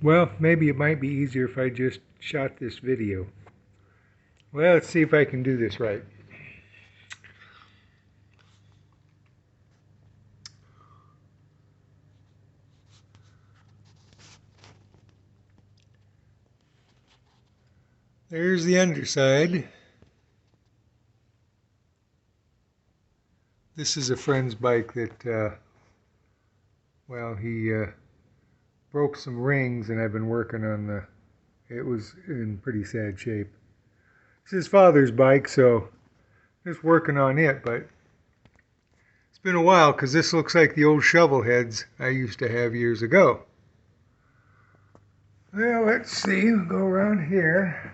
Well, maybe it might be easier if I just shot this video. Well, let's see if I can do this right. There's the underside. This is a friend's bike that, well, he broke some rings and I've been working on it was in pretty sad shape. It's his father's bike, so just working on it, but it's been a while because this looks like the old shovel heads I used to have years ago. Well, let's see, we'll go around here.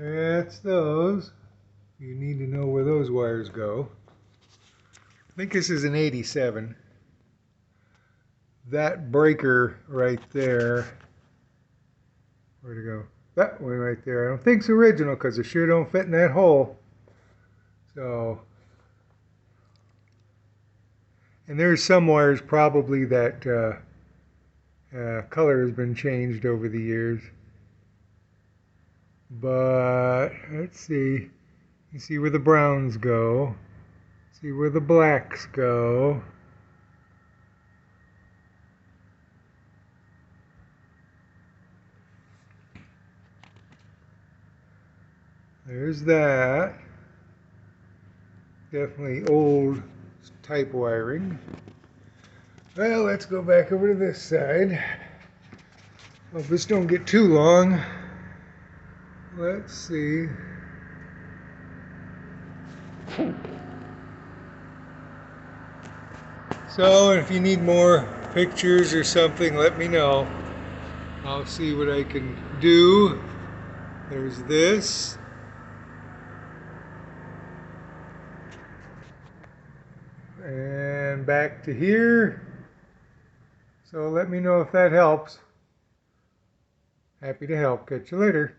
That's those. You need to know where those wires go. I think this is an 87. That breaker right there, where'd it go? That one right there. I don't think it's original because it sure don't fit in that hole. So, and there's some wires probably that color has been changed over the years. But let's see. You see where the browns go. See where the blacks go. There's that. Definitely old type wiring. Well, let's go back over to this side. Hope this don't get too long. Let's see. So if you need more pictures or something, let me know. I'll see what I can do. There's this. And back to here. So let me know if that helps. Happy to help. Catch you later.